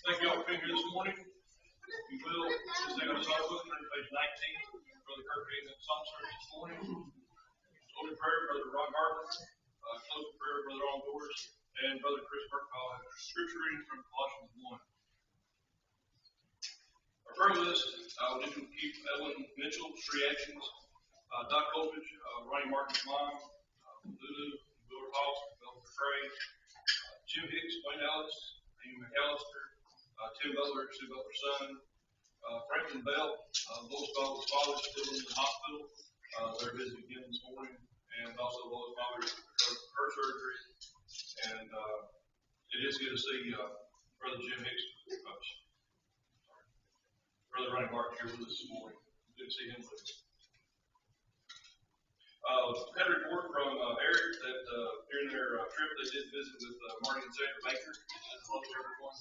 Thank you all for being here this morning. If you will, just take our song book, turn to page 19. Brother Kirk reading the psalm service this morning. Open prayer, Brother Ron Hartman. Closing prayer, Brother Ron Doors. And Brother Chris Burkall has scripture reading from Colossians 1. Our prayer list, we need to keep Ellen Mitchell's reactions, Doc Colpage, Ronnie Martin's mom, Lulu, Willard Hoss, Bill Frey, Jim Hicks, Wayne Ellis, Amy McAllister, Tim Butler, Sue Butler's son, Franklin Bell, Lois Bell's father still in the hospital. They're visiting again this morning, and also Lois Butler, her surgery. And it is good to see Brother Jim Hicks, Brother Ronnie Martin here with us this morning. Good to see him with us. Had a report from Eric that during their trip they did visit with Marty and Sandra Baker. Hello to everyone.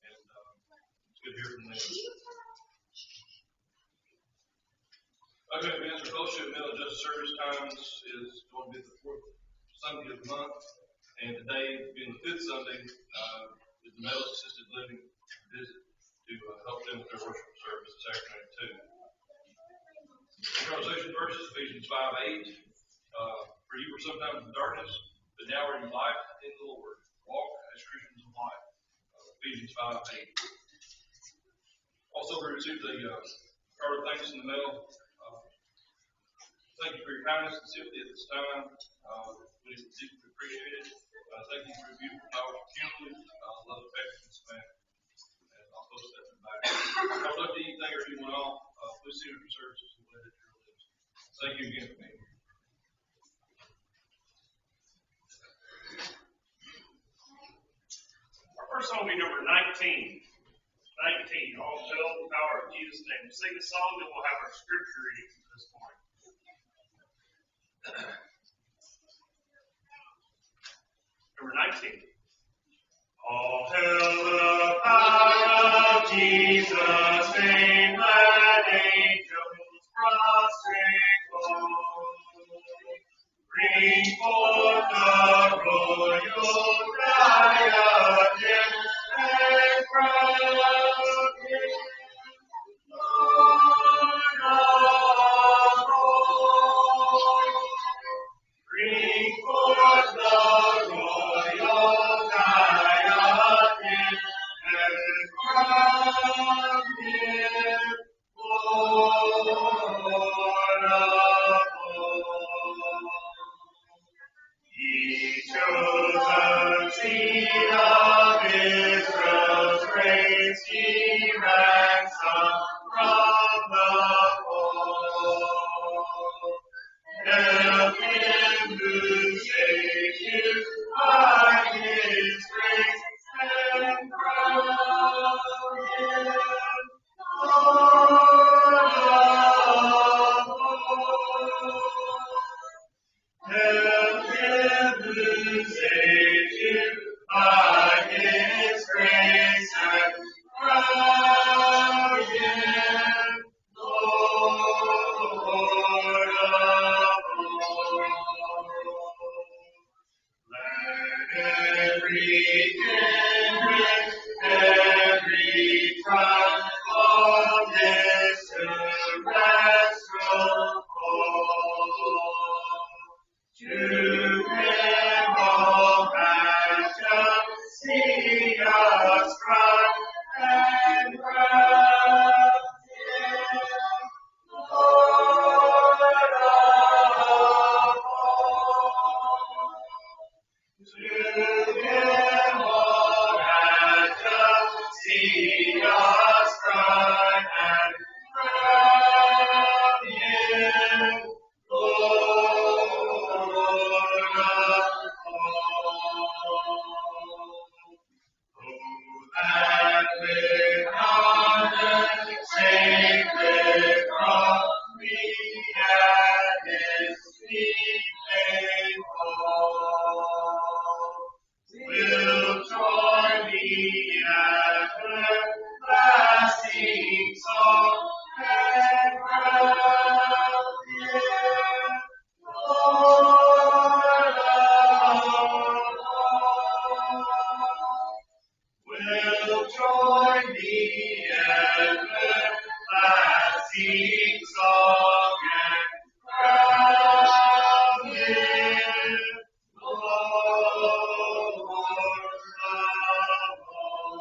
And it's good to hear from them. Upcoming events for fellowship meal and justice service times is going to be the fourth Sunday of the month. And today, being the fifth Sunday, is the Meadows Assisted Living visit to help them with their worship service this afternoon, too. The conversation verses, Ephesians 5:8. For you were sometimes in darkness, but now are you light in the Lord. Walk as Christians of light. Ephesians 5:8. Also, we received a card of thanks in the mail. Thank you for your kindness and sympathy at this time. We deeply appreciate it. Thank you for your beautiful flowers and candles. Love, affection, and and I'll post that in the back. If I'd love to anything or anyone else, please see your services and let it your lips. Thank you again for being here. Our first song will be number 19. 19. All hail the power of Jesus' name. We'll sing the song, then we'll have our scripture reading this morning. Number 19. All hail the power of Jesus' name, let angels prostrate fall. Bring forth the royal cry again, and crown him Lord of all. Bring forth the royal diadem, and crown him everlasting song and crown Him Lord of all.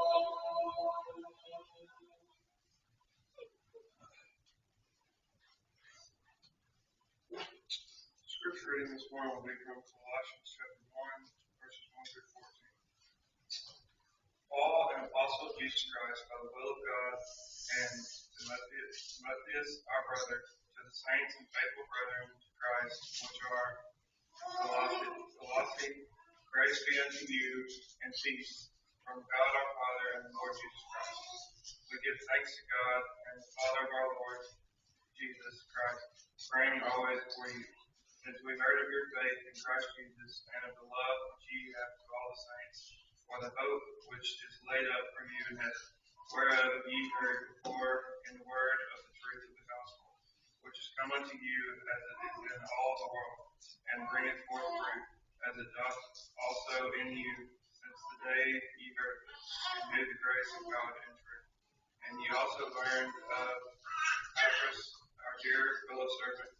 Scripture reading this morning will be from Colossians chapter 1, verses 1 through 14. Paul, an apostle of Jesus Christ, by the will of God, and Timotheus, our brother, to the saints and faithful brethren to Christ, which are Colossae, grace be unto you, and peace from God our Father and the Lord Jesus Christ. We give thanks to God and the Father of our Lord Jesus Christ, praying always for you, since we heard of your faith in Christ Jesus and of the love which ye have to all the saints, for the hope which is laid up for you in heaven, whereof ye heard before in the word of the truth of the gospel, which is come unto you as it is in all the world, and bringeth forth fruit, as it doth also in you, since the day ye heard it, and knew the grace of God in truth. And ye also learned of Epaphras, our dear fellow servant,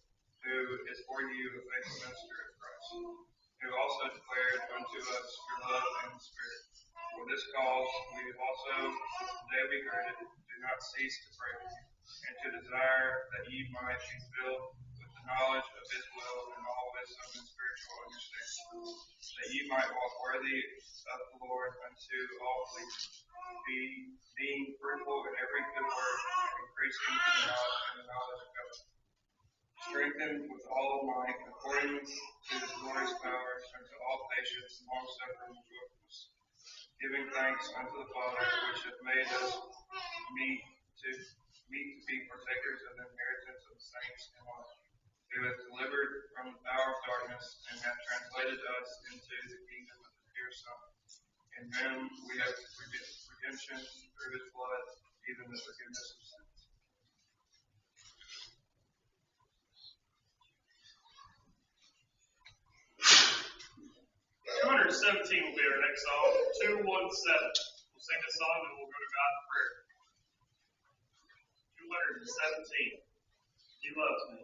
who is for you a faithful minister of Christ, who also declared unto us your love in the Spirit. For this cause we also, the day we heard it, do not cease to pray for you, and to desire that ye might be filled with the knowledge of His will and all wisdom and spiritual understanding, that ye might walk worthy of the Lord unto all believers, being fruitful in every good work, and increasing in the knowledge of God, strengthened with all might according to His glorious power, unto all patience and long suffering and joyfulness, giving thanks unto the Father, which hath made us meet to be partakers of the inheritance of the saints in light, who hath delivered from the power of darkness, and hath translated us into the kingdom of His dear Son, in whom we have redemption through His blood, even the forgiveness of sins. 217 will be our next song. 217. We'll sing this song and we'll go to God in prayer. 217. He loves me.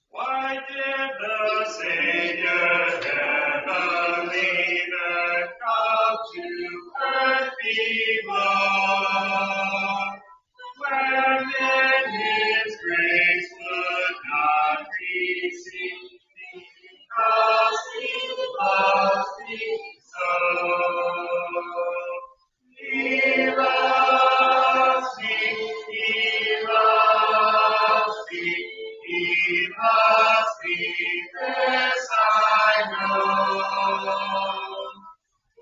Why did the Savior ever leave and come to earth below, when in His grace could not receive, because He loves me so? He loves me, He loves me, He loves me, this I know.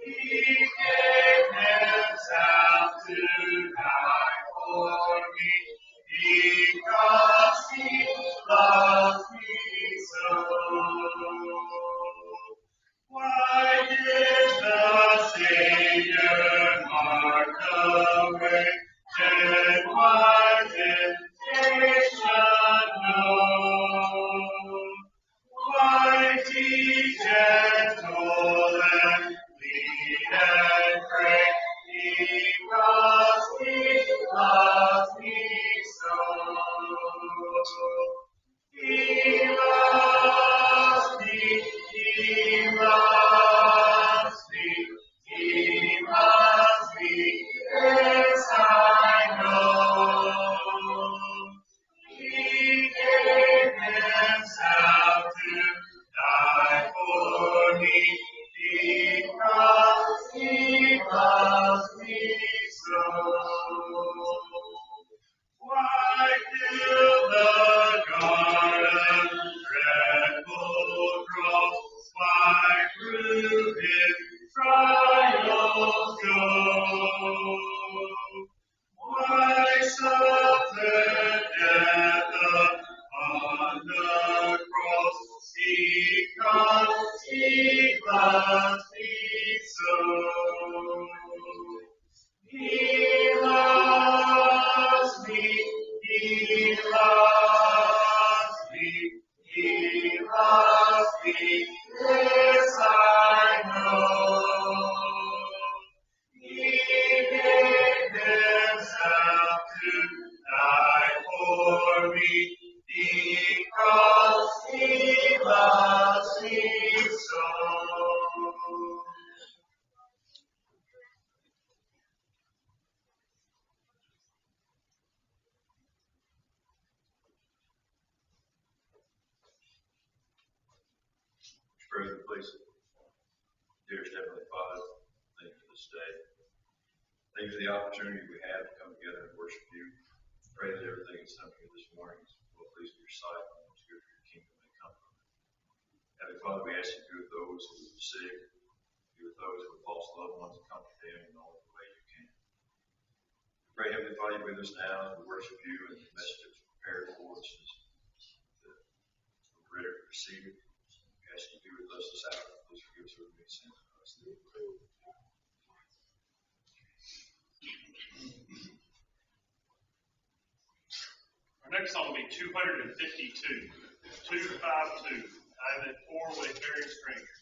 He gave Himself to die for me, because He loves me so. Why did the Savior mark the way, and why temptation know? Why be gentle and lead and pray, because He loves me so. He loves me, He loves me, He loves me, yes, I Further, please. Dearest Heavenly Father, thank you for this day. Thank you for the opportunity we have to come together and worship you. Pray that everything that's done here this morning will please your sight and what's good for your kingdom may come from it. Heavenly Father, we ask you to be with those who are sick, be with those who have lost loved ones, and comfort them in all the way you can. We pray, Heavenly Father, you be with us now as we worship you and the message that's prepared for us as we're ready to receive it. We ask you to be with us this hour. Please forgive us for the many sins of us. Our next song will be 252. 252. I am a poor wayfaring stranger.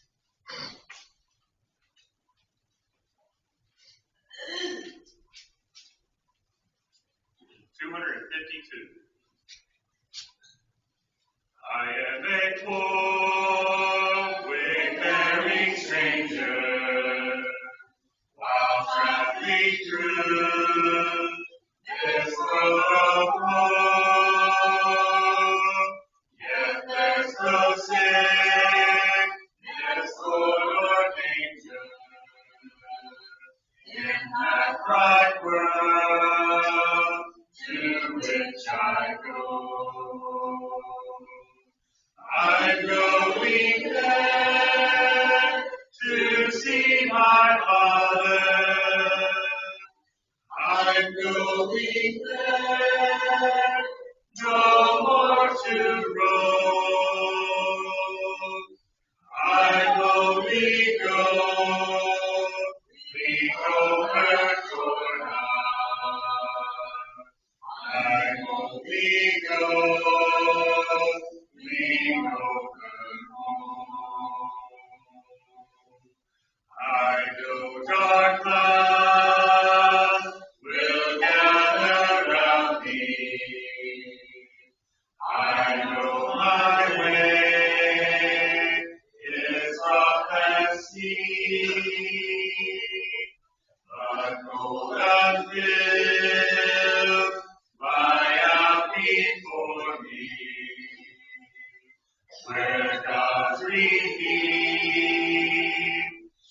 252. I am a poor wayfaring stranger, while traveling through this world of woe. Yet there's no sickness or danger in that bright world to which I go. I'm going there to see my Father. I'm going there no more to roam. I'm only going over Jordan. I'm only going over home. I know dark clouds will gather round me. I know my way is rough and steep, but golden hills lie out before me, where God's redeemed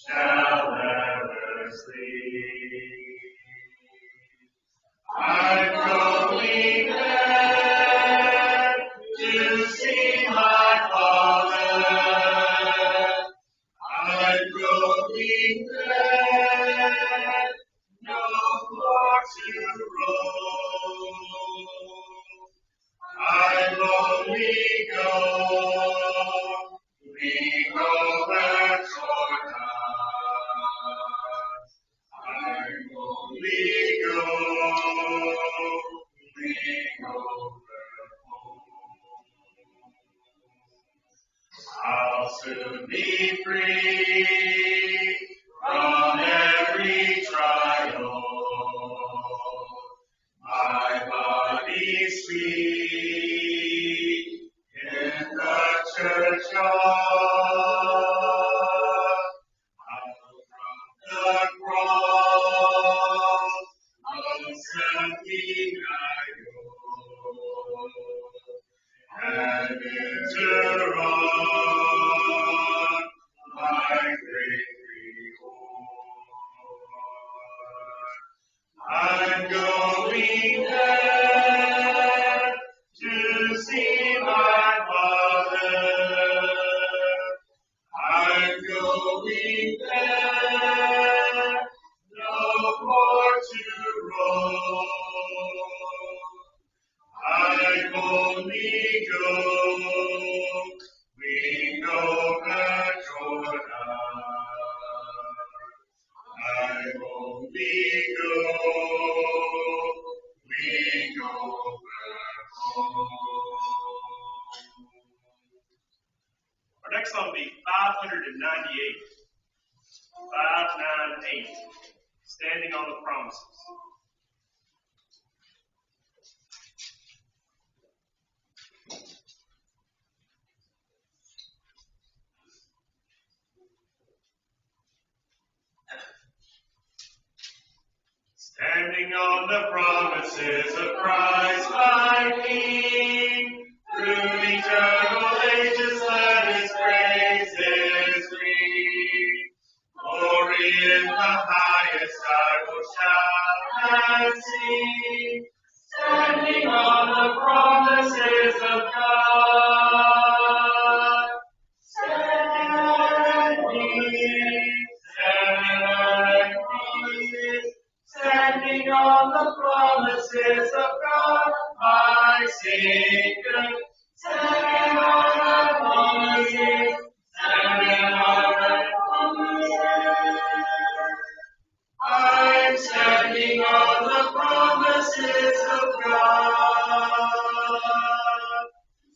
shall ever sleep. I'm going there to see my Father. I'm going there no more to roam. I'm only going over Jordan. I'm only going over home. I'll soon be free from every trial. My body's sweet in the church yard. Out from the cross ascending I go, and enter on my great reward. I'm going there to see my Father. I'm going there no more to roam. I'm only going over Jordan. I'm only going over home. Our next song will be 598. 598. Standing on the Promises. Standing on the promises of Christ my King, through eternal ages let his praises in the highest I will shout and sing, standing on the promises of God. Standing on the promises of God, my Savior. Standing on the promises, standing on the promises. I'm standing on the promises of God.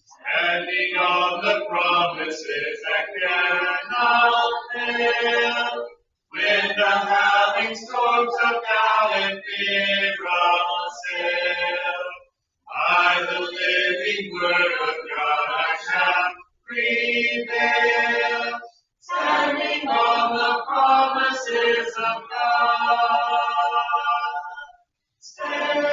Standing on the promises that cannot fail. When the howling storms of doubt and fear assail, by the living word of God I shall prevail. Standing on the promises of God. Standing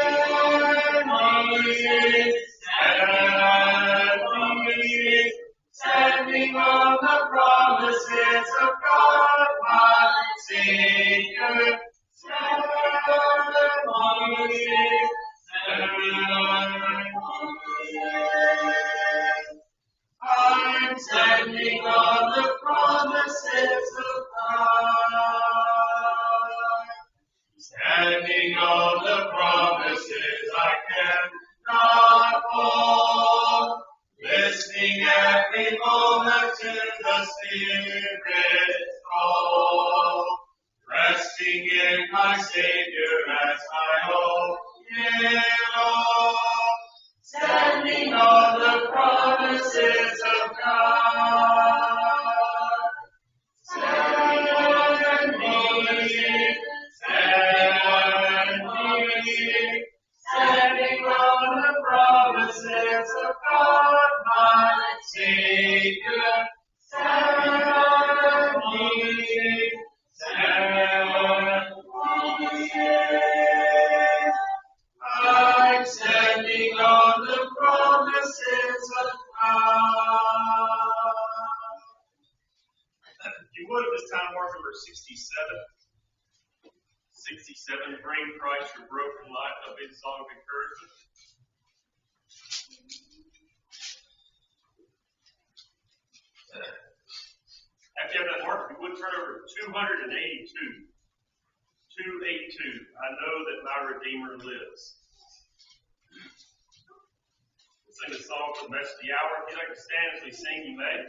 on the promises of God, my Savior. Standing on the promises, I'm standing on the promises of God. Standing on the promises I cannot fall. Listening every moment to the Spirit's call. Resting in my Savior as my hope in all. Standing on the promises of God. Standing on the promises of God, my Savior. I'm standing on the promises of God. If you would, at this time, mark number 67. 67, bring Christ your broken life. That'll be the song of encouragement. After you have that mark, if you would turn over to 282. 282. I know that my Redeemer lives. We'll sing a song for the rest of the hour. If you'd like to stand as we sing, you may.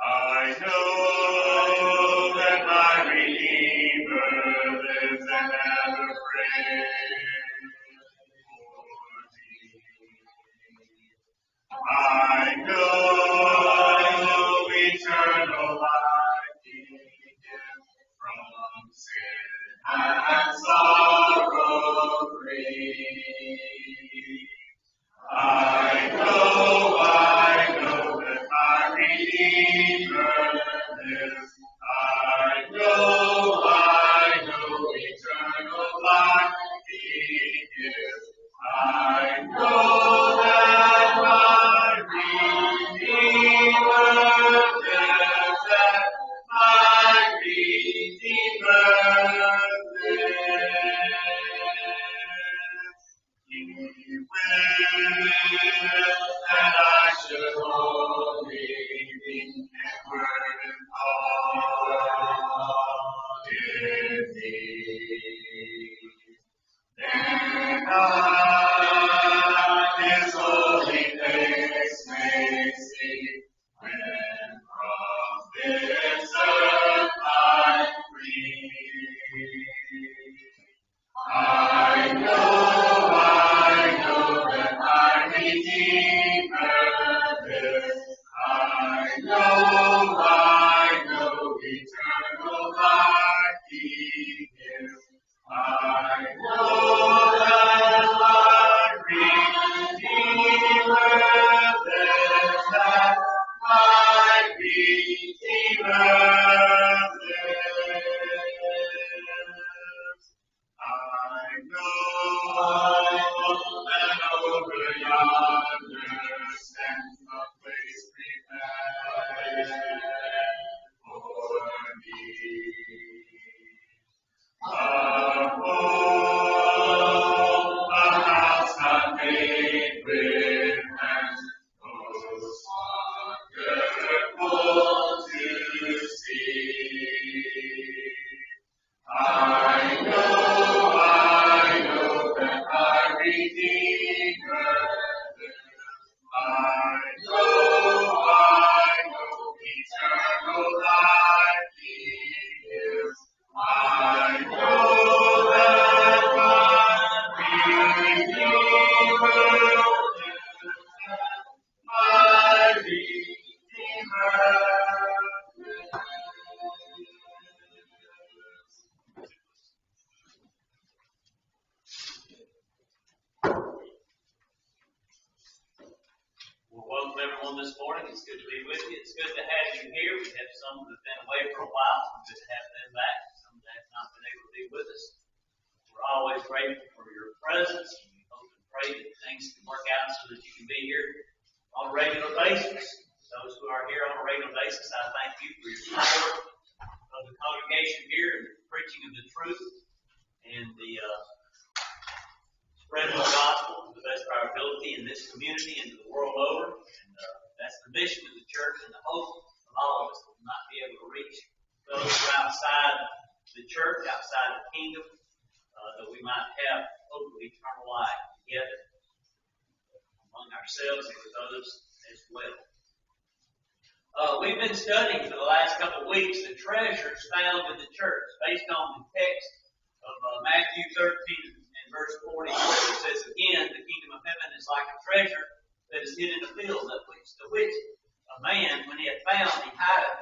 I know that my Redeemer lives and never prays for me. I know eternal life He gives from sin and sorrow free. I know that my Redeemer lives. I know eternal life He gives. I know that my Redeemer lives, that my Redeemer lives. He will that I should only be word and all in thee. Then I His holy face may see, when from this earth I'm free. I know that my Redeemer lives. I know eternal life He gives. I know that my Redeemer lives, that everyone this morning. It's good to be with you. It's good to have you here. We have some that have been away for a while. It's good to have them back. Some that have not been able to be with us. We're always grateful for your presence, and we hope and pray that things can work out so that you can be here on a regular basis. Those who are here on a regular basis, I thank you for your support of the congregation here and the preaching of the truth and the spreading the gospel to the best of our ability in this community and to the world over. And that's the mission of the church and the hope of all of us that will not be able to reach those who are outside the church, outside the kingdom, that we might have hope of eternal life together among ourselves and with others as well. We've been studying for the last couple of weeks the treasures found in the church based on the text of Matthew 13 and verse 40, where it says, again, the kingdom of heaven is like a treasure that is hid in a field, to which a man, when he had found, he hideth,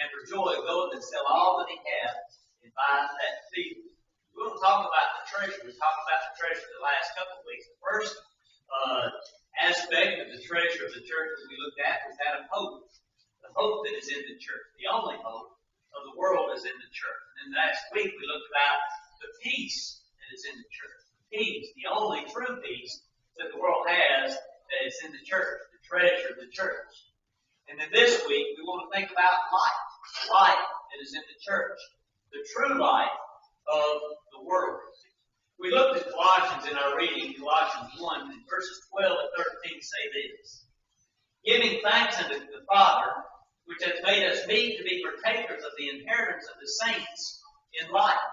and for joy goeth and sell all that he hath, and buyeth that field. We want to talk about the treasure. We talked about the treasure the last couple of weeks. The first aspect of the treasure of the church that we looked at was that of hope. The hope that is in the church. The only hope of the world is in the church. And then last week we looked about the peace that is in the church. Peace, the only true peace that the world has that is in the church, the treasure of the church. And then this week we want to think about light, the light that is in the church, the true light of the world. We looked at Colossians in our reading, Colossians 1, and verses 12 and 13 say this, giving thanks unto the Father, which hath made us meet to be partakers of the inheritance of the saints in light,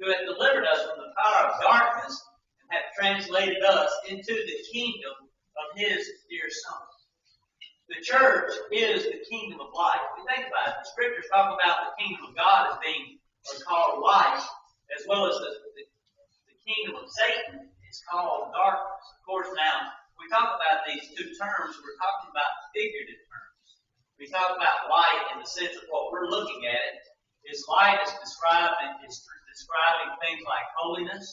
who hath delivered us from the power of darkness, and hath translated us into the kingdom of His dear Son. The church is the kingdom of light. If you think about it, the scriptures talk about the kingdom of God as being called light, as well as the kingdom of Satan is called darkness. Of course, now, we talk about these two terms, we're talking about figurative terms. We talk about light in the sense of what we're looking at it. Is light is describing things like holiness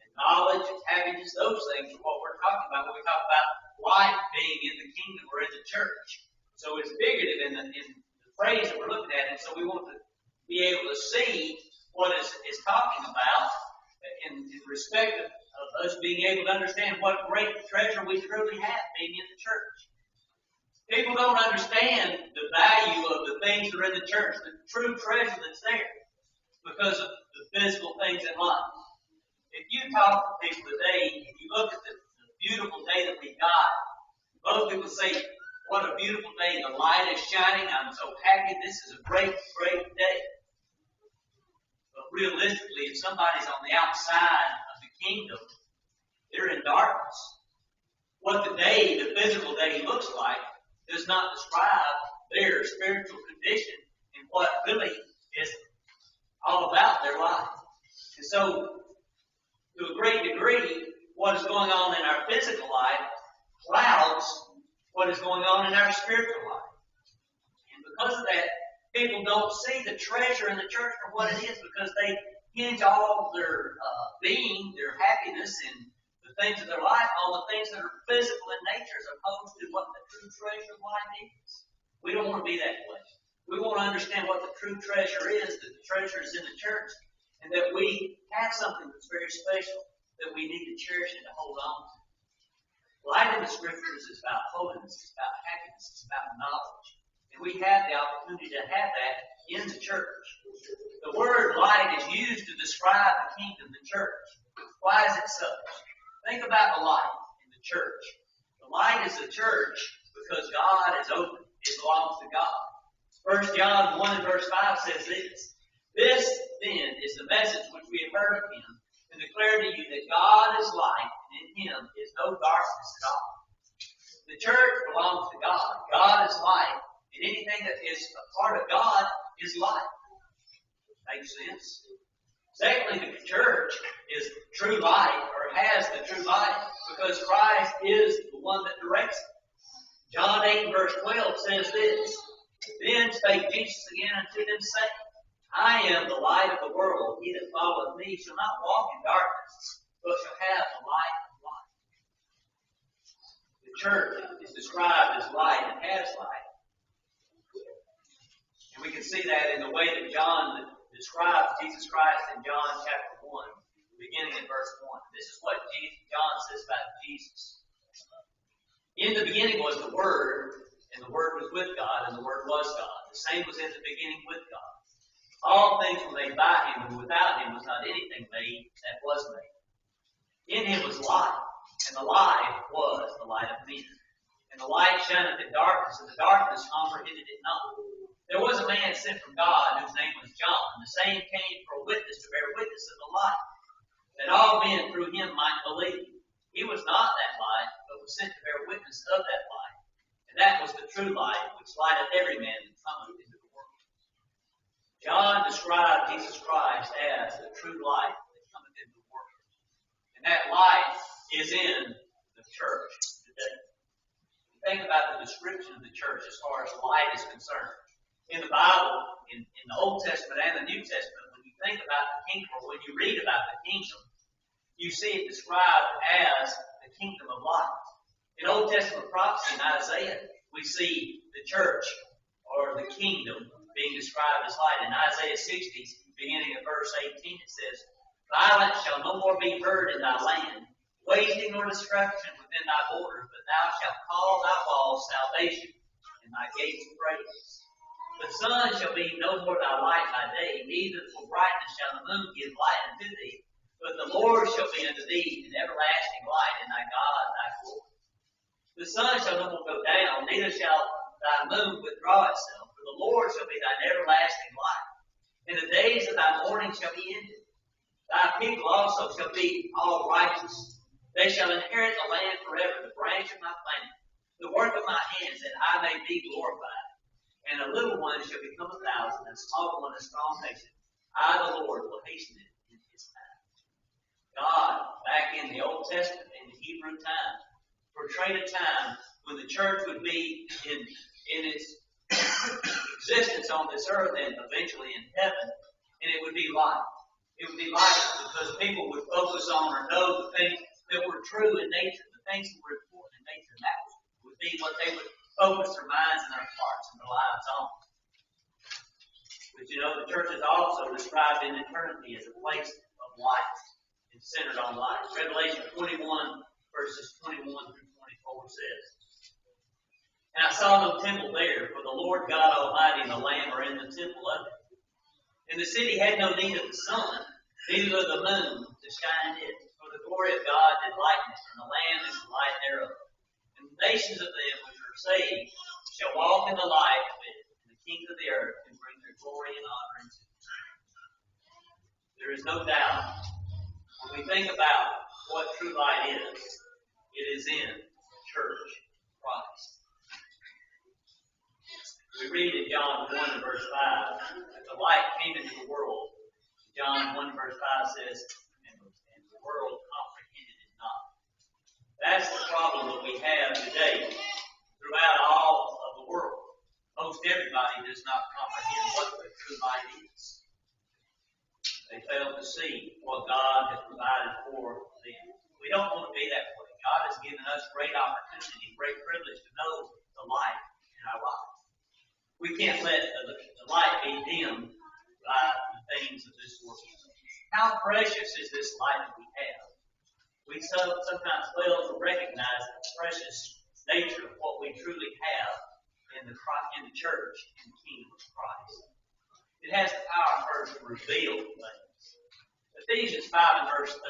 and knowledge and happiness. Those things are what we're talking about when we talk about light being in the kingdom or in the church. So it's figurative in the phrase that we're looking at. And so we want to be able to see what is talking about in respect of us being able to understand what great treasure we truly have being in the church. People don't understand the value of the things that are in the church, the true treasure that's there, because of the physical things in life. If you talk to people today, and you look at the beautiful day that we got, most people say, what a beautiful day, the light is shining, I'm so happy, this is a great, great day. But realistically, if somebody's on the outside of the kingdom, they're in darkness. What the physical day looks like, does not describe their spiritual condition and what really is all about their life. And so, to a great degree, what is going on in our physical life clouds what is going on in our spiritual life. And because of that, people don't see the treasure in the church for what it is, because they hinge all their being, their happiness, and the things of their life on the things that are physical in nature as opposed to what the true treasure of life is. We don't want to be that way. We want to understand what the true treasure is, that the treasure is in the church, and that we have something that's very special that we need to cherish and to hold on to. Light in the scriptures is about holiness, it's about happiness, it's about knowledge. And we have the opportunity to have that in the church. The word light is used to describe the kingdom, the church. Why is it such? Think about the light in the church. The light is the church because God is open. It belongs to God. 1 John 1 and verse 5 says this. This, then, is the message which we have heard of Him, and declare to you that God is light, and in Him is no darkness at all. The church belongs to God. God is light, and anything that is a part of God is light. Makes sense? Secondly, the church is true light, or has the true light, because Christ is the one that directs it. John 8 verse 12 says this, Then spake Jesus again unto them, saying, I am the light of the world. He that followeth me shall not walk in darkness, but shall have the light of life. The church is described as light and has light. And we can see that in the way that John describes Jesus Christ in John chapter 1, beginning in verse 1. This is what John says about Jesus. In the beginning was the Word, and the Word was with God, and the Word was God. The same was in the beginning with God. All things were made by Him, and without Him was not anything made that was made. In Him was life, and the life was the light of men. And the light shineth in darkness, and the darkness comprehended it not. There was a man sent from God, whose name was John. The same came for a witness, to bear witness of the light, that all men through him might believe. He was not that light, but was sent to bear witness of that light. And that was the true light, which lighteth every man that cometh into the world. John described Jesus Christ as the true light that cometh into the world. And that light is in the church today. Think about the description of the church as far as light is concerned. In the Bible, in the Old Testament and the New Testament, when you think about the kingdom, or when you read about the kingdom, you see it described as the kingdom of light. In Old Testament prophecy in Isaiah, we see the church or the kingdom being described as light. In Isaiah 60, beginning at verse 18, it says, Violence shall no more be heard in thy land, wasting or destruction within thy borders, but thou shalt call thy walls salvation, and thy gates praise. The sun shall be no more thy light by day, neither for brightness shall the moon give light unto thee. But the Lord shall be unto thee an everlasting light, and thy God thy glory. The sun shall no more go down, neither shall thy moon withdraw itself, for the Lord shall be thine everlasting light. And the days of thy mourning shall be ended. Thy people also shall be all righteous. They shall inherit the land forever, the branch of my plant, the work of my hands, that I may be glorified. And a little one shall become 1,000, and a small one a strong nation. I, the Lord, will hasten it in his time. God, back in the Old Testament, in the Hebrew time, portrayed a time when the church would be in its existence on this earth and eventually in heaven, and it would be light. It would be light because people would focus on or know the things that were true in nature, the things that were important in nature, and that would be what they would focus their minds and their hearts and their lives on. But you know, the church is also described in eternity as a place of light. It's centered on light. Revelation 21, verses 21 through 24 says, And I saw no temple there, for the Lord God Almighty and the Lamb are in the temple of it. And the city had no need of the sun, neither of the moon to shine in it, for the glory of God did lighten it, and the Lamb is the light thereof. And the nations of them which are saved shall walk in the light of it, and the kings of the earth can bring their glory and honor into it. There is no doubt, when we think about what true light is, it is in the church of Christ. We read in John 1 and verse 5 that the light came into the world. John 1 verse 5 says, and the world comprehended it not. That's the problem that we have today throughout all of the world. Most everybody does not comprehend what the true light is. They fail to see what God has provided for them. We don't want to be that way. God has given us great opportunity, great privilege to know the light in our life. We can't let the light be dimmed by the things of this world. How precious is this light that we have? We sometimes fail to recognize the precious nature of what we truly have in the church, in the kingdom of Christ. It has the power first to reveal things. Ephesians 5 and verse 13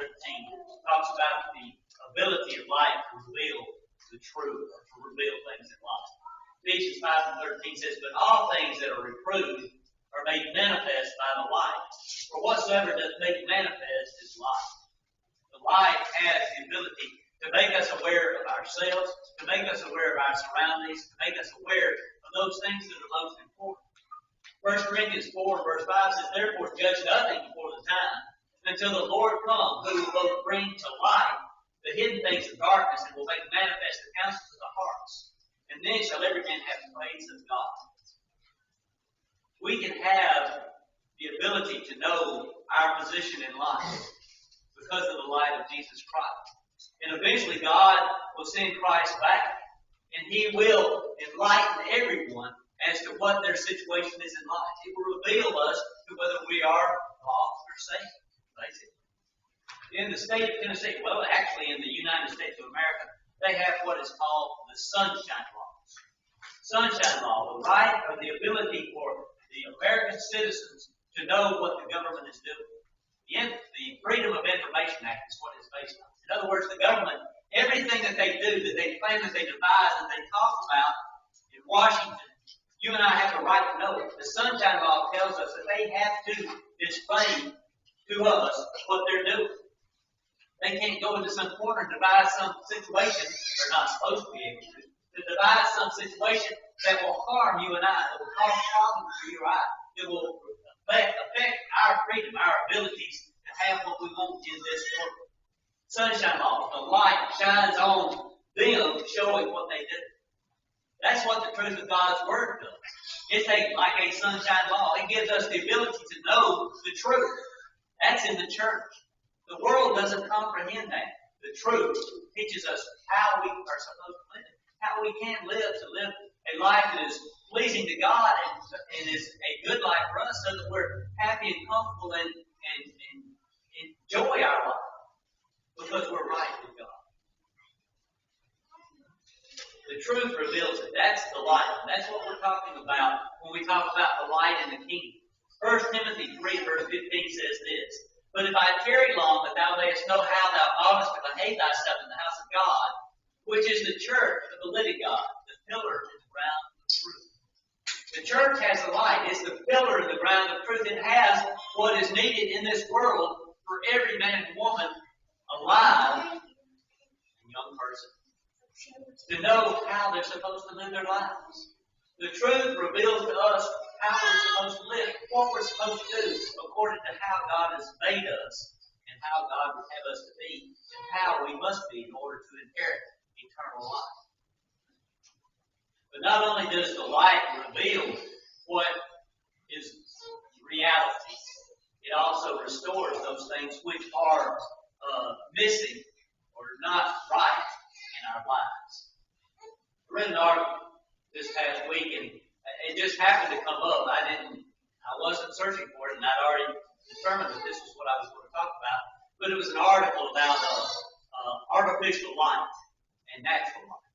talks about the ability of light to reveal the truth, or to reveal things in life. Ephesians 5 and 13 says, But all things that are reproved are made manifest by the light. For whatsoever doth make manifest is light. The light has the ability to make us aware of ourselves, to make us aware of our surroundings, to make us aware of those things that are most important. 1 Corinthians 4 verse 5 says, Therefore judge nothing before the time, until the Lord come, who will both bring to light the hidden things of darkness, and will make manifest the counsels of the hearts. And then shall every man have praise of God. We can have the ability to know our position in life because of the light of Jesus Christ. And eventually God will send Christ back, and And He will enlighten everyone as to what their situation is in life. It will reveal us to whether we are lost or saved, basically. In the state of Tennessee, well, actually in the United States of America, they have what is called the Sunshine Law. Sunshine Law, the right or the ability for the American citizens to know what the government is doing. The Freedom of Information Act is what it's based on. In other words, the government, everything that they do, that they claim, that they devise, that they talk about in Washington, you and I have the right to know it. The Sunshine Law tells us that they have to display to us what they're doing. They can't go into some corner and devise some situation they're not supposed to be able to devise some situation that will harm you and I, that will cause problems for you or I, that will affect our freedom, our abilities to have what we want in this world. Sunshine Law, the light shines on them, showing what they do. That's what the truth of God's Word does. It's like a sunshine law. It gives us the ability to know the truth. That's in the church. The world doesn't comprehend that. The truth teaches us how we are supposed to live, how we can live to live a life that is pleasing to God and is a good life for us, so that we're happy and comfortable and enjoy our life because we're right with God. The truth reveals it. That's the light. That's what we're talking about when we talk about the light in the kingdom. 1 Timothy 3 verse 15 says this: "But if I tarry long, that thou mayest know how thou oughtest to behave thyself in the house of God, which is the church of the living God, the pillar and the ground of truth." The church has the light. It's the pillar and the ground of truth. It has what is needed in this world for every man and woman alive, and young person, to know how they're supposed to live their lives. The truth reveals to us how we're supposed to live, what we're supposed to do according to how God has made us and how God would have us to be and how we must be in order to inherit eternal life. But not only does the light reveal what is reality, it also restores those things which are missing or not right in our lives. I read an article this past week, and it just happened to come up. I wasn't searching for it, and I'd already determined that this was what I was going to talk about. But it was an article about artificial light and natural light.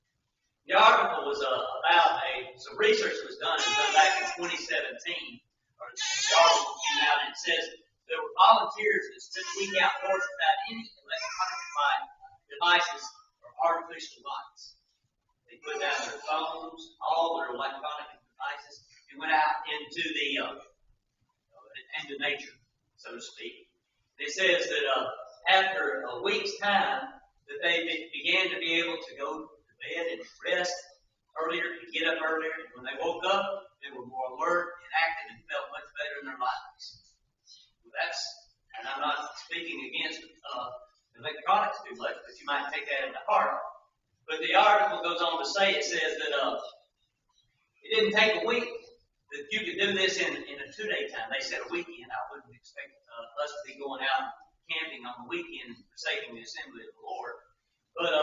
The article was about some research that was done. It was done back in 2017. The article came out, and it says there were volunteers that spent a week outdoors without any electronic devices or artificial lights. They put down their phones, all their electronic devices, and went out into into nature, so to speak. It says that after a week's time, that they began to be able to go to bed and rest earlier, and get up earlier. And when they woke up, they were more alert and active and felt much better in their lives. Well, and I'm not speaking against electronics too much, but you might take that into heart. But the article goes on to say, it says that it didn't take a week, that you could do this in a 2-day time. They said a weekend. I wouldn't expect us to be going out camping on the weekend forsaking the assembly of the Lord. But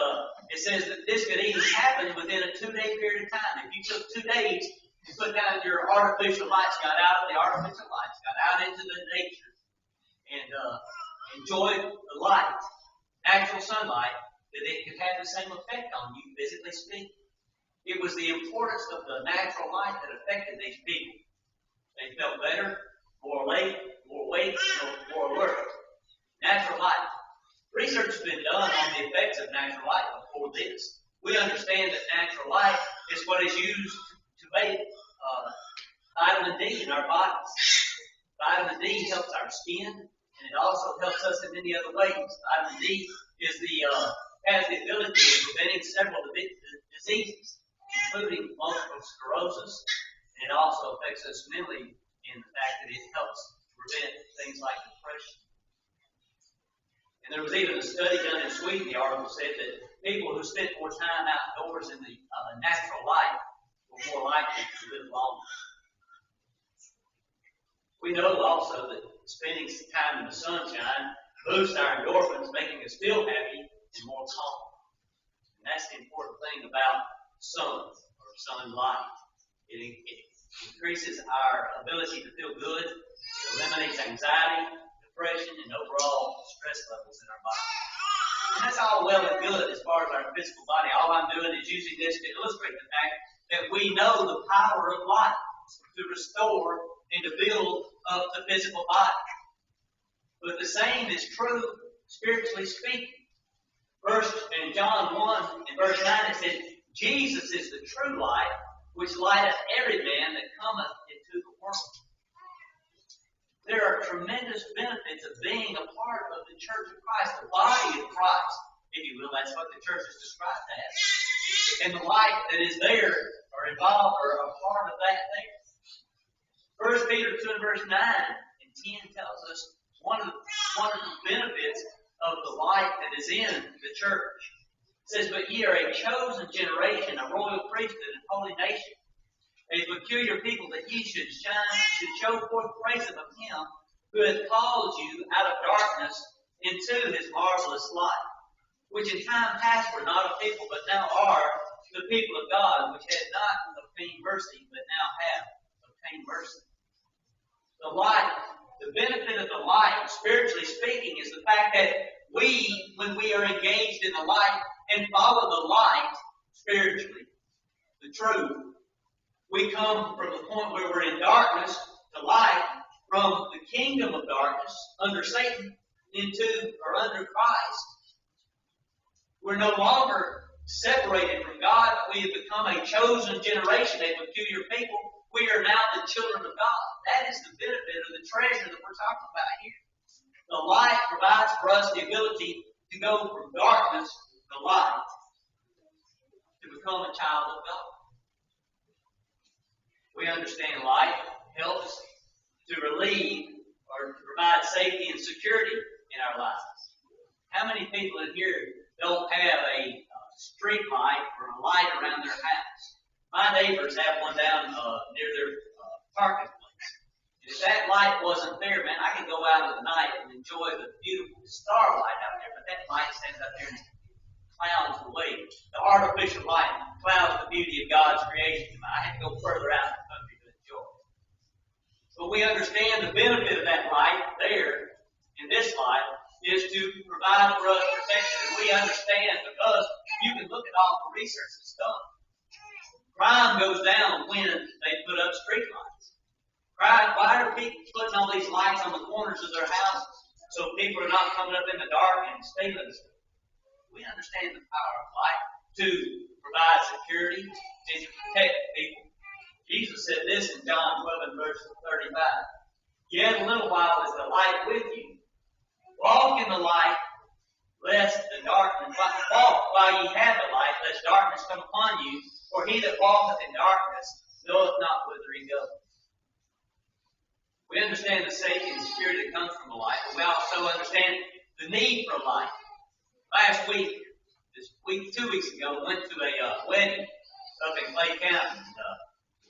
it says that this could even happen within a 2-day period of time. If you took 2 days and put down your artificial lights, got out of the artificial lights, got out into the nature, and enjoyed the light, natural sunlight, that it could have the same effect on you, physically speaking. It was the importance of the natural light that affected these people. They felt better, more awake, more alert. Natural light. Research has been done on the effects of natural light before this. We understand that natural light is what is used to make vitamin D in our bodies. Vitamin D helps our skin, and it also helps us in many other ways. Vitamin D has the ability of preventing several diseases, including multiple sclerosis, and it also affects us mentally in the fact that it helps prevent things like depression. And there was even a study done in Sweden, the article said, that people who spent more time outdoors in the natural light were more likely to live longer. We know also that spending time in the sunshine boosts our endorphins, making us feel happy and more calm. And that's the important thing about sun or sunlight. It increases our ability to feel good. It eliminates anxiety, depression, and overall stress levels in our body. And that's all well and good as far as our physical body. All I'm doing is using this to illustrate the fact that we know the power of light to restore and to build up the physical body. But the same is true spiritually speaking. In John 1 and verse 9 it says, Jesus is the true light, which lighteth every man that cometh into the world. There are tremendous benefits of being a part of the church of Christ, the body of Christ, if you will. That's what the church is described as. And the light that is there are involved or a part of that there. 1 Peter 2 and verse 9 and 10 tells us one of the benefits of the light that is in the church. It says, but ye are a chosen generation, a royal priesthood, and holy nation, a peculiar people, that ye should show forth the praise of him who hath called you out of darkness into his marvelous light, which in time past were not a people, but now are the people of God, which had not obtained mercy, but now have obtained mercy. The light, the benefit of the light, spiritually speaking, is the fact that when we are engaged in the light and follow the light spiritually, the truth, we come from the point where we're in darkness to light, from the kingdom of darkness under Satan into or under Christ. We're no longer separated from God, but we have become a chosen generation, a peculiar people. We are now the children of God. That is the benefit of the treasure that we're talking about here. The light provides for us the ability to go from darkness to light, to become a child of God. We understand light helps to relieve or to provide safety and security in our lives. How many people in here don't have a street light or a light around their house? My neighbors have one down near their parking place. And if that light wasn't there, man, I could go out at night and enjoy the beautiful starlight out there, but that light stands out there and clouds away. The artificial light clouds the beauty of God's creation. I had to go further out in the country to enjoy it. But we understand the benefit of that light there in this light is to provide for us protection. And we understand because you can look at all the research that's done. Crime goes down when they put up street lights. Why are people putting all these lights on the corners of their houses so people are not coming up in the dark and stealing stuff? We understand the power of light to provide security and to protect people. Jesus said this in John 12 and verse 35. Yet a little while is the light with you. Walk in the light, lest the darkness, walk while ye have the light, lest darkness come upon you. For he that walketh in darkness knoweth not whither he goeth. We understand the safety and security that comes from the light, but we also understand the need for light. Last week, 2 weeks ago, went to a wedding up in Clay County.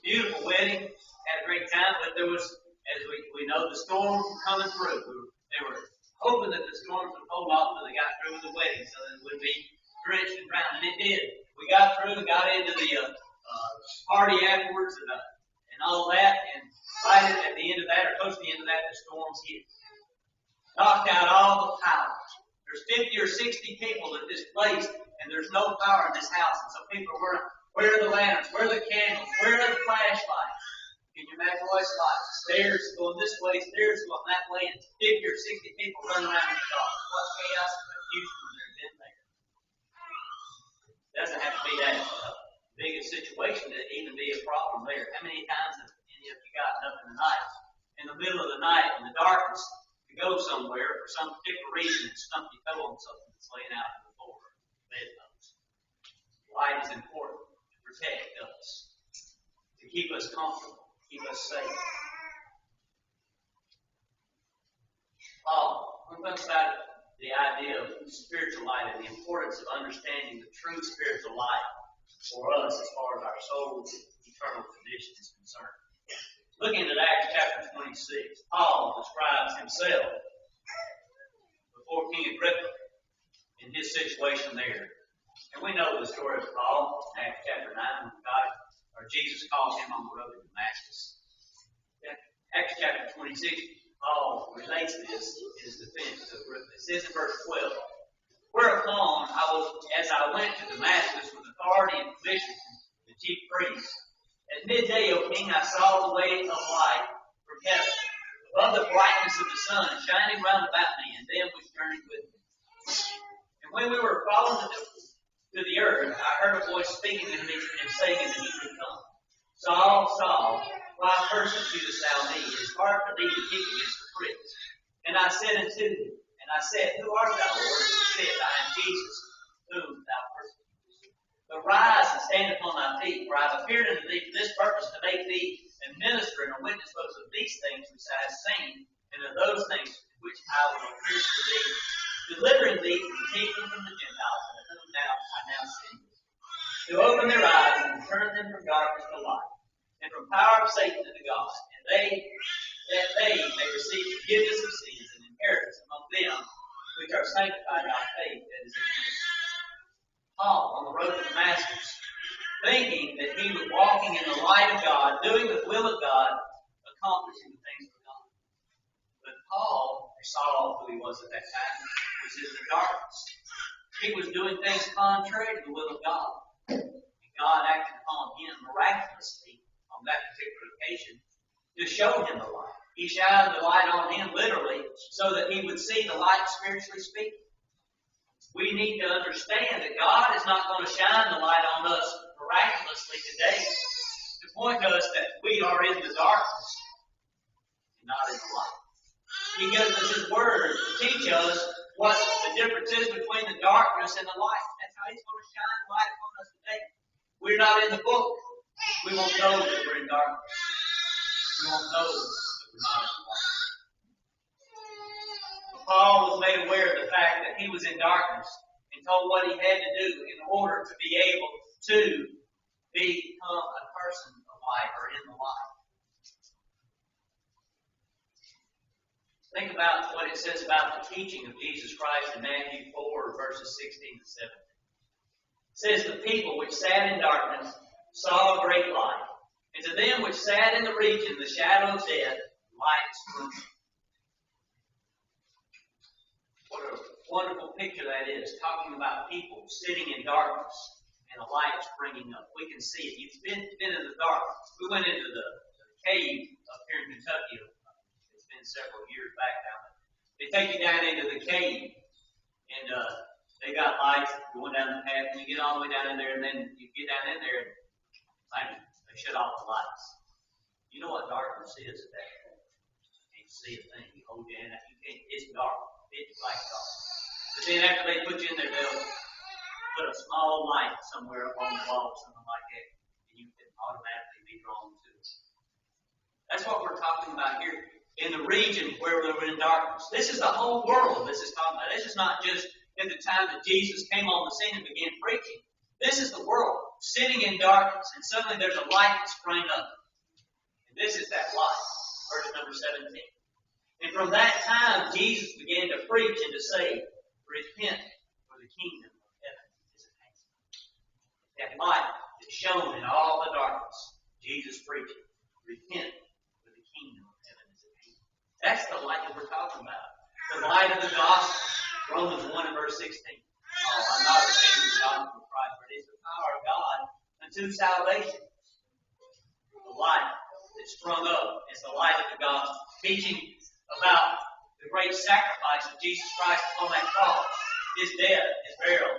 Beautiful wedding, had a great time, but there was, as we know, the storms were coming through. They were hoping that the storms would hold off until they got through with the wedding so that it would be drenched and drowned, and it did. We got through and got into the party afterwards and all that, and right at the end of that, or close to the end of that, the storms hit. Knocked out all the power. There's 50 or 60 people at this place, and there's no power in this house. And so people are wondering, where are the lanterns? Where are the candles? Where are the flashlights? Can you imagine what it's like? Stairs going this way, stairs going that way, and 50 or 60 people running around in the dark. What chaos and confusion would there have been there? It doesn't have to be that big a situation to even be a problem there. How many times have any of you gotten up in the night, in the middle of the night, in the darkness, to go somewhere for some particular reason and stump your toe on something that's laying out on the floor, bedpost? Light is important to protect us, to keep us comfortable, keep us safe. Paul, when we talk about the idea of spiritual light and the importance of understanding the true spiritual light for us as far as our soul's eternal condition is concerned. Looking at Acts chapter 26, Paul describes himself before King Agrippa in his situation there. And we know the story of Paul, Acts chapter 9, when Jesus called him on the road to Damascus. Acts chapter 26, Paul relates this in his defense. It says in verse 12, "Whereupon as I went to Damascus with authority and commission from the chief priests, at midday, O king, I saw the way of light from heaven, above the brightness of the sun, shining round about me, and them which journeyed with me. And when we were fallen to the earth, I heard a voice speaking to me and saying in the Hebrew tongue, Saul, Saul, why persecutest thou me? It is hard for thee to kick against the pricks. And I said unto him, Who art thou, Lord? And he said, I am Jesus, whom thou persecutest. But rise and stand upon thy feet, for I have appeared unto thee for this purpose, to make thee a minister and a witness both of these things which I have seen, and of those things which I will appear to thee, delivering thee from the kingdom from the Gentiles, and whom now I now send thee, to open their eyes and turn them from darkness to light, and from power of Satan unto God, and that they may receive forgiveness of sins and inheritance among them which are sanctified by faith that is in me." Paul, on the road to Damascus, thinking that he was walking in the light of God, doing the will of God, accomplishing the things of God. But Paul, or Saul, who he was at that time, was in the darkness. He was doing things contrary to the will of God. And God acted upon him miraculously on that particular occasion to show him the light. He shined the light on him literally so that he would see the light spiritually speaking. We need to understand that God is not going to shine the light on us miraculously today to point to us that we are in the darkness and not in the light. He gives us His Word to teach us what the difference is between the darkness and the light. That's how He's going to shine the light upon us today. We're not in the book. We won't know that we're in darkness. We won't know that we're not in the light. Paul was made aware of the fact that he was in darkness and told what he had to do in order to be able to become a person of light or in the light. Think about what it says about the teaching of Jesus Christ in Matthew 4, verses 16 to 17. It says, "The people which sat in darkness saw a great light, and to them which sat in the region, the shadow of death, light sprung." What a wonderful picture that is, talking about people sitting in darkness and a light springing up. We can see it. You've been in the dark. We went into the cave up here in Kentucky. It's been several years back now. They take you down into the cave, and they got lights going down the path, and you get all the way down in there, and then you get down in there, and they shut off the lights. You know what darkness is at that point. You can't see a thing. You hold your hand out. It's dark. It's like dark. But then after they put you in there, they'll put a small light somewhere up on the wall or something like that, and you can automatically be drawn to it. That's what we're talking about here in the region where we were in darkness. This is the whole world this is talking about. This is not just at the time that Jesus came on the scene and began preaching. This is the world sitting in darkness, and suddenly there's a light that sprang up. And this is that light. Verse number 17. And from that time, Jesus began to preach and to say, "Repent, for the kingdom of heaven is at hand." That light that shone in all the darkness, Jesus preaching, "Repent, for the kingdom of heaven is at hand." That's the light that we're talking about. The light of the gospel. Romans 1 and verse 16. I'm not ashamed of the gospel of Christ, but it is the power of God unto salvation. The light that sprung up is the light of the gospel, teaching about the great sacrifice of Jesus Christ upon that cross, His death, His burial,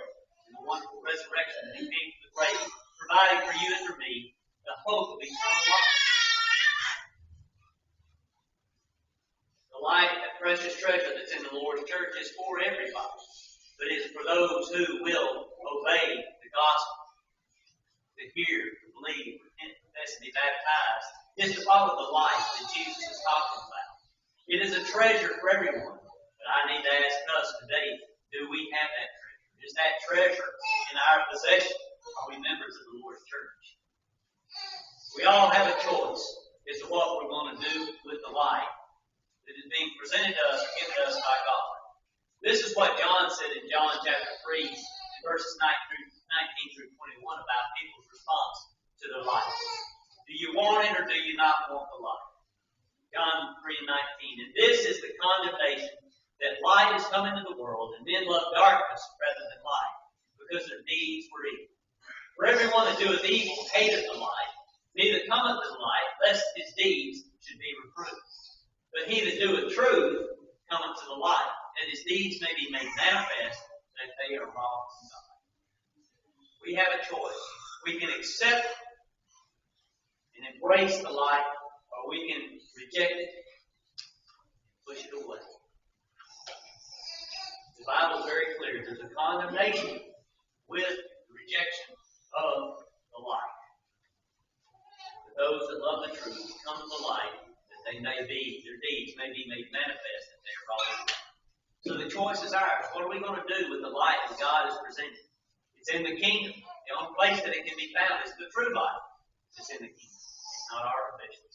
and the wonderful resurrection that He came to the grave, providing for you and for me the hope of eternal life. The light, that precious treasure that's in the Lord's church, is for everybody, but it is for those who will obey the gospel, to hear, to believe, repent, confess, and be baptized, is to follow the light that Jesus is talking about. It is a treasure for everyone. But I need to ask us today, do we have that treasure? Is that treasure in our possession? Are we members of the Lord's church? We all have a choice as to what we're going to do with the light that is being presented to us, given to us by God. This is what John said in John chapter 3, verses 19 through 21 about people's response to the light. Do you want it or do you not want the light? John 3:19. And this is the condemnation, that light is come into the world, and men love darkness rather than light, because their deeds were evil. For everyone that doeth evil hateth the light, neither cometh to the light, lest his deeds should be reproved. But he that doeth truth cometh to the light, that his deeds may be made manifest, that they are wrought in God. We have a choice. We can accept and embrace the light, or we can reject it, push it away. The Bible is very clear. There's a condemnation with the rejection of the light. For those that love the truth, come to the light, that they may be, their deeds may be made manifest, that they are wrought in God. So the choice is ours. What are we going to do with the light that God has presented? It's in the kingdom. The only place that it can be found is the true light. It's in the kingdom. It's not artificial.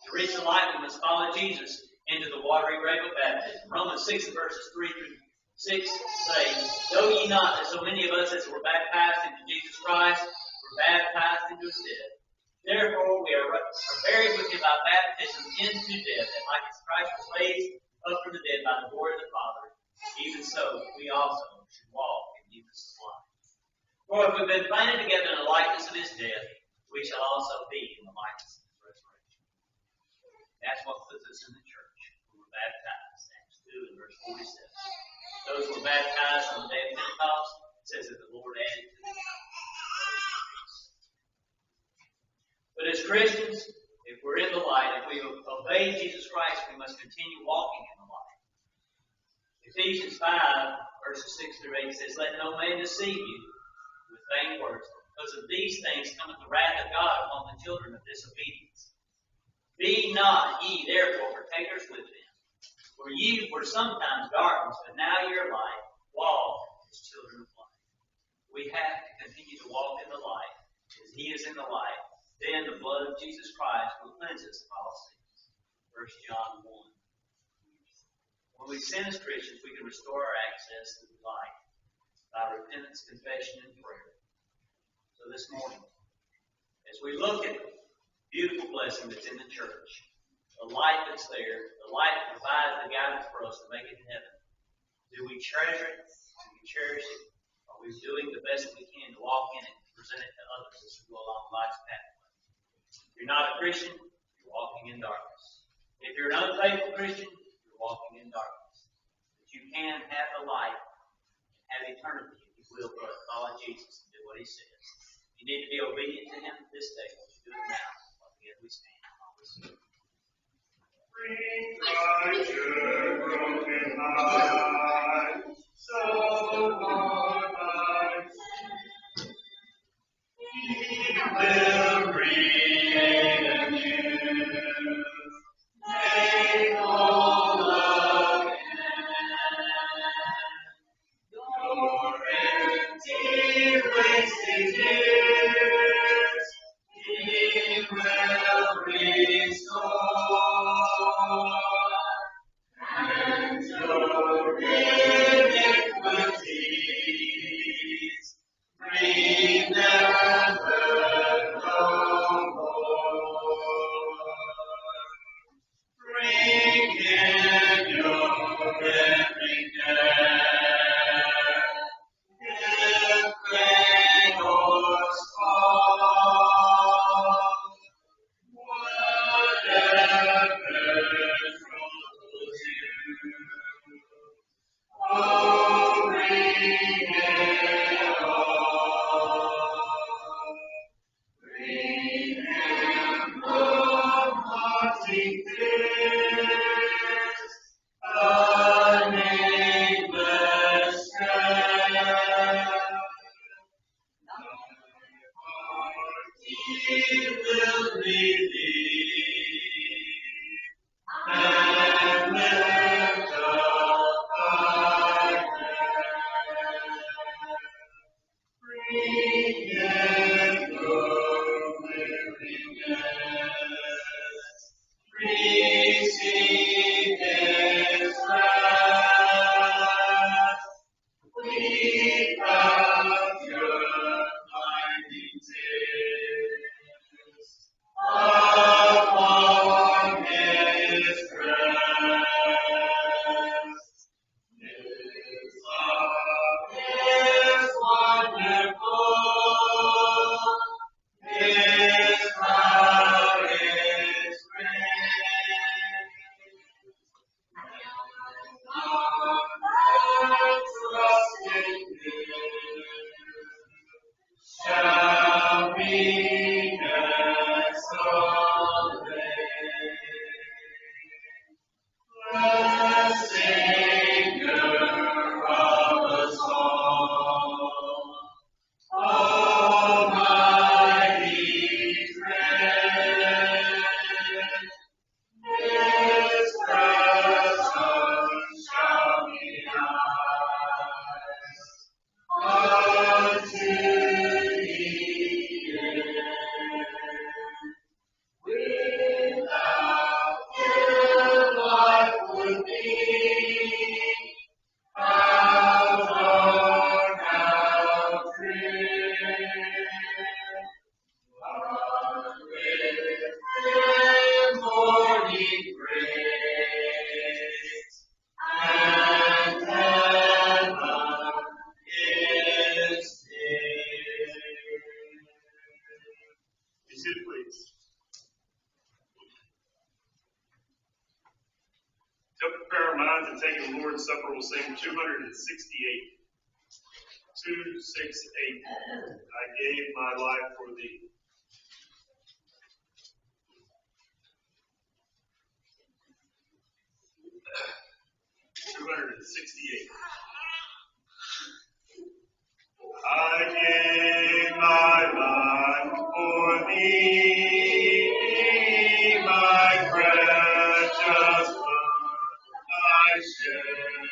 To reach the light, we must follow Jesus into the watery grave of baptism. Romans 6 and verses 3 through 6 say, Know ye not that so many of us as were baptized into Jesus Christ were baptized into his death? Therefore we are buried with him by baptism into death, that like as Christ was raised up from the dead by the glory of the Father, even so we also should walk in newness of life. For if we've been planted together in the likeness of his death, we shall also be in the likeness of his resurrection. That's what puts us in the church. We were baptized. Acts 2 and verse 47. Those who were baptized on the day of Pentecost, it says that the Lord added to them. But as Christians, if we're in the light, if we obey Jesus Christ, we must continue walking in the light. Ephesians 5, verses 6 through 8 says, Let no man deceive you with vain words, because of these things cometh the wrath of God upon the children of disobedience. Be not ye therefore partakers with them. For ye were sometimes darkness, but now ye are light. Walk as children of light. We have to continue to walk in the light, as he is in the light. Then the blood of Jesus Christ will cleanse us of all sins. 1 John 1. When we sin as Christians, we can restore our access to the light by repentance, confession, and prayer. So this morning, as we look at the beautiful blessing that's in the church, the light that's there, the light that provides the guidance for us to make it to heaven, do we treasure it? Do we cherish it? Are we doing the best that we can to walk in it and present it to others as we go along life's pathway? If you're not a Christian, you're walking in darkness. If you're an unfaithful Christian, you're walking in darkness. But you can have the light and have eternity if you will but follow Jesus and do what he says. You need to be obedient to him this day. Won't you do it now? While together we stand. Bring Christ your broken heart, so Lord thy sin. He will create anew, make whole again. Your empty, wasted years, he will restore. And your iniquities remember no more. Bring him your every care, if great or small, whatever troubles you. Oh, bring it all. Bring him the parting tears, a nameless strength. He will believe and lift up thy head. Bring him your weariness, receive his wrath. We have your morning breaks, and heaven is still. Be seated, please. To prepare our minds and take the Lord's Supper, we'll sing 268. 268. I gave my life for thee. I gave my life for thee, my precious blood I shed.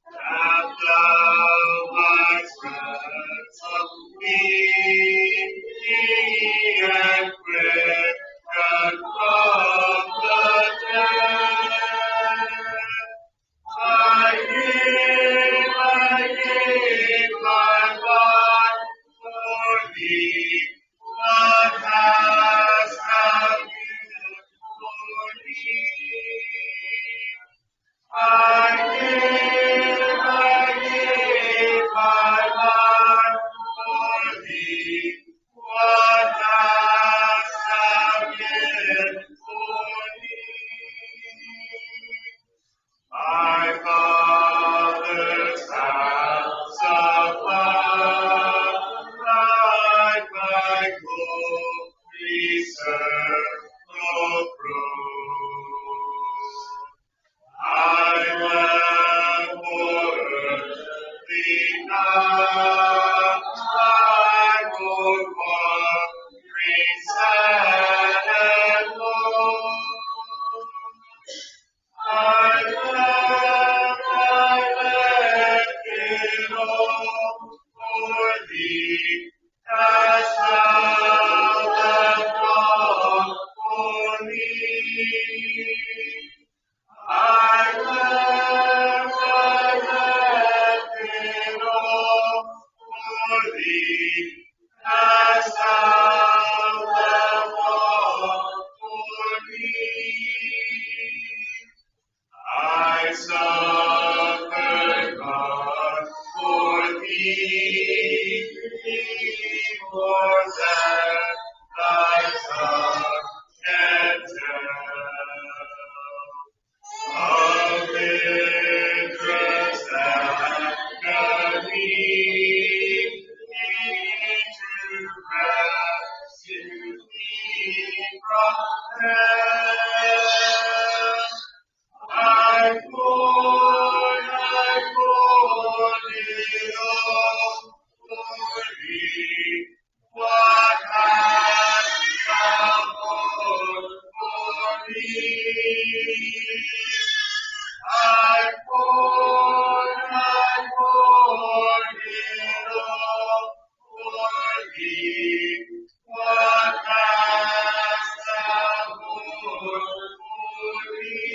And thou mightst ransom me, and quicken from the dead. I gave my life for thee. What hast thou given for me? I gave my life for thee. What hast thou given for me? My Father's house supplied, my glory circle through. I left for earthly not, I for wandering sad and lone. I left it all for thee, as thou hast gone for me. I left it all for thee, as thou hast gone for me. I suffered much for thee, more than thy tongue can tell. Of interest agony, to rescue me from hell. I poured it all for thee. What hast thou poured for me? I poured it all for thee. What hast thou poured for me?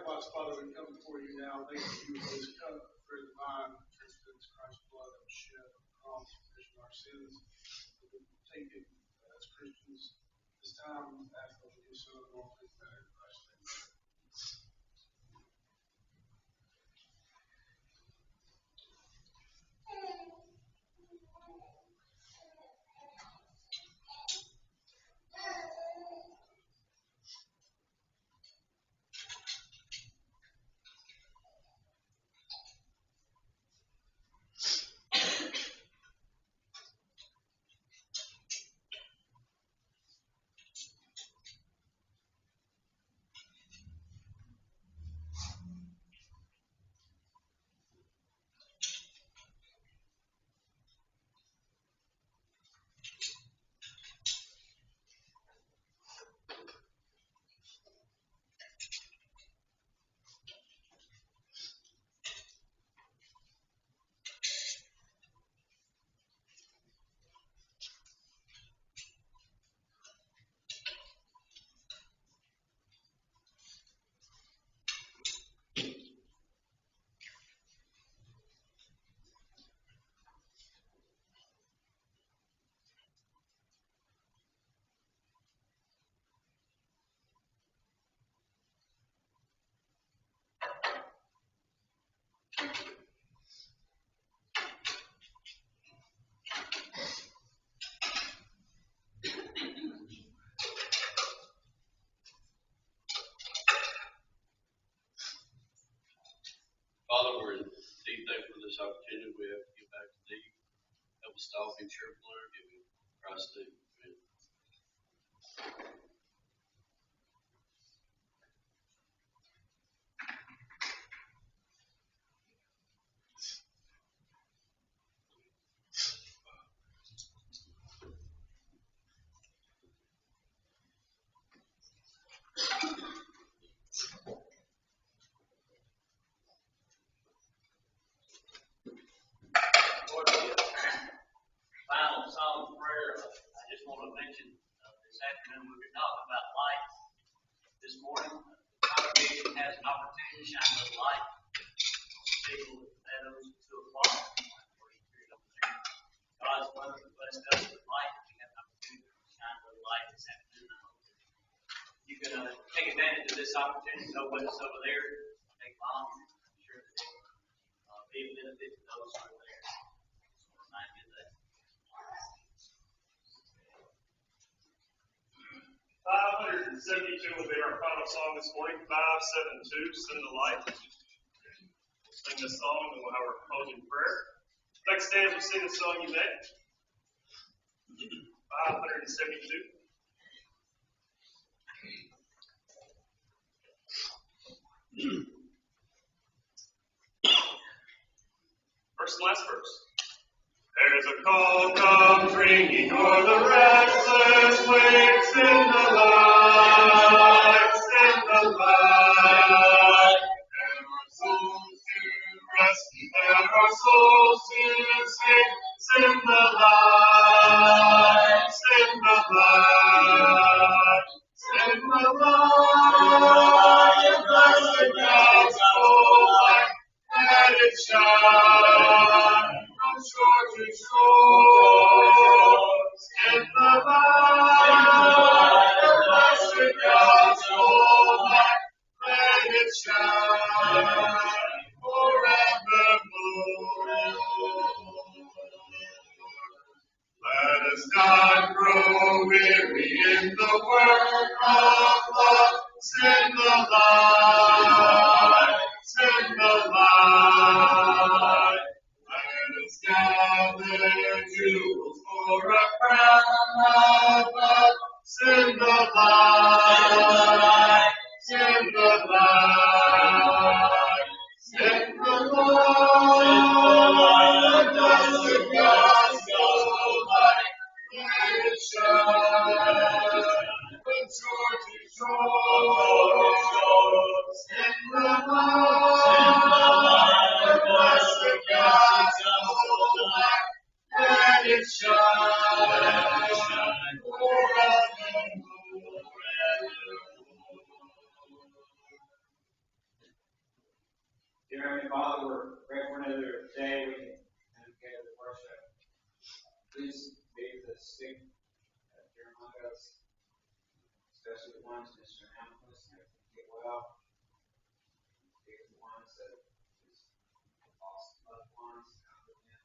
sacrifice, Father, we come before you now. Thank you for this cup, for the vine, for Christ's blood that was shed on the cross for our sins. We take it as Christians this time, ask that we do so in all things better in Christ's name. Father, we're indeed thankful for this opportunity we have to give back to thee. Help us to all be cheerful and giving. Christ's name. Amen. Final psalm prayer. I just want to mention this afternoon we've been talking about light. This morning, the congregation has an opportunity to shine the light. People at those 2 o'clock. God's wonderful blessed us with light. We have an opportunity to shine the light this afternoon. I hope you can take advantage of this opportunity. Know what's over there. Take long. I'm sure that it will be a benefit to those who are there. Remind you of that. 572 will be our final song this morning. 572, Send the Light. We'll sing this song and we'll have our closing prayer. Next stand, we'll sing the song you made. 572. First and last verse. There's a call comes ringing o'er the restless waves, send the light, send the light. And our souls to rest, and our souls to sing, send the light, send the light, send the light, and blessed gospel light, let it shine. From shore to shore, send the light, the blessed gospel light, let it shine forevermore. Let us not grow weary in the work of love. Send the light, send the light. Let us gather jewels for a crown above. Send the light, send the light, send the light, the blessed gospel light, let it shine from shore to shore. Send the light, the blessed gospel light, let it shine forevermore. especially the ones that surround us and everything get well. Be with the ones that just lost loved ones, comfort them.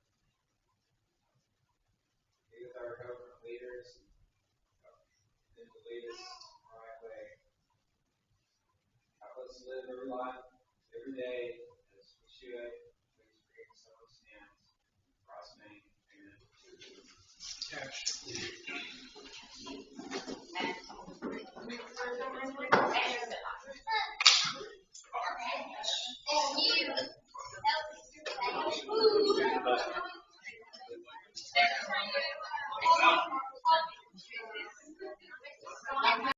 Be with our government leaders and them to lead us in the right way. Help us live our life every day as we should. Please forgive us of our sins. In Christ's name, amen. Cash.